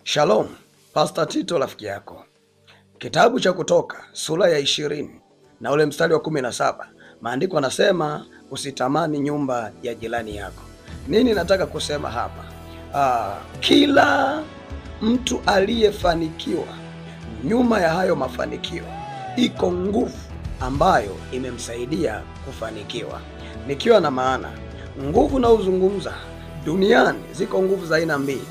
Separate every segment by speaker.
Speaker 1: Shalom, Pastor Tito rafiki yako. Kitabu cha Kutoka sura ya 20 na ule mstari wa 17. Maandiko yanasema usitamani nyumba ya jirani yako. Nini nataka kusema hapa? Kila mtu aliyefanikiwa, nyuma ya hayo mafanikio iko nguvu ambayo imemsaidia kufanikiwa. Nikiwa na maana nguvu na uzungumza duniani, ziko nguvu za aina mbili.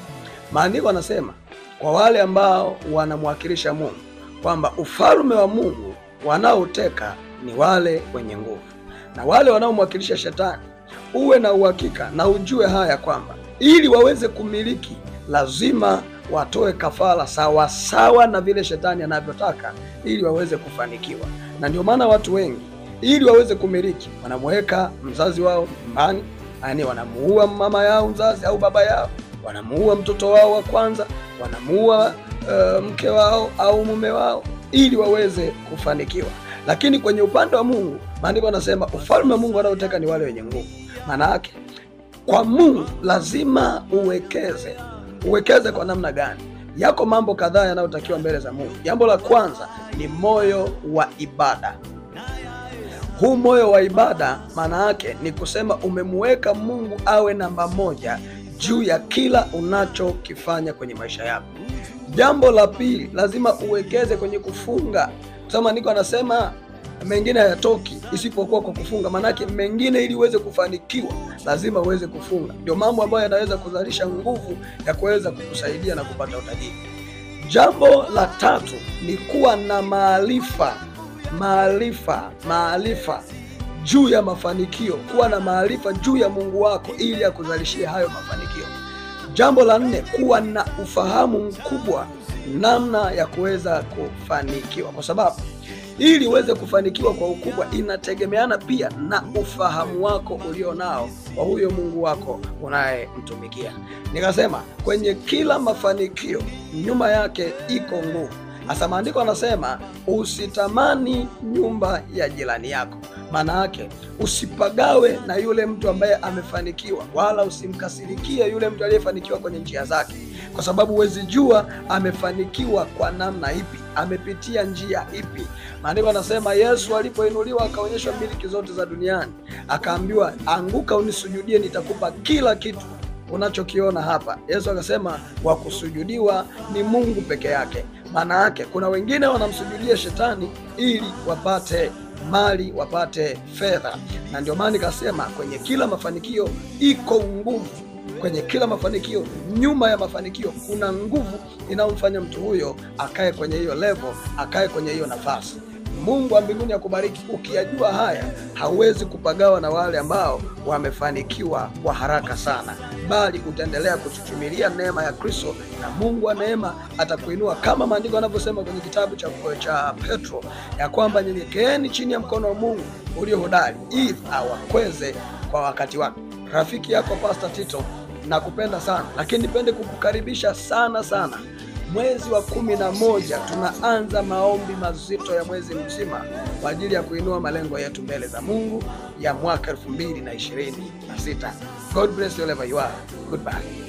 Speaker 1: Maandiko yanasema kwa wale ambao wanamwakilisha Mungu kwamba ufalme wa Mungu wanaoteka ni wale wenye nguvu, na wale wanaomwakilisha shetani, uwe na uhakika na ujue haya kwamba ili waweze kumiliki lazima watoe kafara sawa sawa na vile shetani anavyotaka ili waweze kufanikiwa. Na ndio maana watu wengi ili waweze kumiliki wanamweka mzazi wao mbani, yani wanamuua mama yao mzazi au baba yao, wanamuua mtoto wao wa kwanza, wanamuua mke wao au mume wao ili waweze kufanikiwa. Lakini kwenye upande wa Mungu, maandiko yanasema ufalme wa Mungu wanaoteka ni wale wenye nguvu. Maana yake kwa Mungu lazima uwekeze. Uwekeze kwa namna gani? Yako mambo kadhaa yanayotakiwa mbele za Mungu. Jambo la kwanza ni moyo wa ibada. Huu moyo wa ibada maana yake ni kusema umemweka Mungu awe namba moja juu ya kila unachokifanya kwenye maisha yako. Jambo la pili, lazima uwekeze kwenye kufunga. Kama niko anasema mengine hayatoki isipokuwa kwa kufunga. Manake mengine ili uweze kufanikiwa lazima uweze kufunga. Ndio mambo ambayo yanaweza kuzalisha nguvu ya kuweza kukusaidia na kupata utajiri. Jambo la tatu ni kuwa na maarifa juu ya mafanikio, kuwa na maarifa juu ya Mungu wako ili akuzalishie hayo mafanikio. Jambo la nne, kuwa na ufahamu mkubwa namna ya kuweza kufanikiwa, kwa sababu ili uweze kufanikiwa kwa ukubwa inategemeana pia na ufahamu wako ulio nao kwa huyo Mungu wako unayemtumikia. Nikasema kwenye kila mafanikio nyuma yake iko nguvu. Hasa maandiko yanasema usitamani nyumba ya jirani yako. Maana yake usipagawe na yule mtu ambaye amefanikiwa, wala usimkasirikie yule mtu aliyefanikiwa kwenye njia zake, kwa sababu huwezi jua amefanikiwa kwa namna ipi, amepitia njia ipi. Maandiko yanasema Yesu alipoinuliwa akaonyeshwa miliki zote za duniani, akaambiwa anguka unisujudie, nitakupa kila kitu unachokiona hapa. Yesu akasema wa kusujudiwa ni Mungu peke yake. Maana yake kuna wengine wanamsujudia shetani ili wapate mali, wapate fedha. Na ndio maana nikasema kwenye kila mafanikio iko nguvu. Kwenye kila mafanikio, nyuma ya mafanikio kuna nguvu inayomfanya mtu huyo akae kwenye hiyo level, akae kwenye hiyo nafasi. Mungu wa mbinguni akubariki. Ukiyajua haya, hauwezi kupagawa na wale ambao wamefanikiwa kwa haraka sana, bali utaendelea kuchuchumilia neema ya Kristo, na Mungu wa neema atakuinua, kama maandiko yanavyosema kwenye kitabu cha Petro ya kwamba nyenyekeeni chini ya mkono wa Mungu ulio hodari ili awakweze kwa wakati wake. Rafiki yako Pastor Tito, nakupenda sana, lakini nipende kukukaribisha sana. Mwezi wa 11 tunaanza maombi mazito ya mwezi mzima kwa ajili ya kuinua malengo yetu mbele za Mungu ya mwaka 2026. God bless you wherever you are. Goodbye.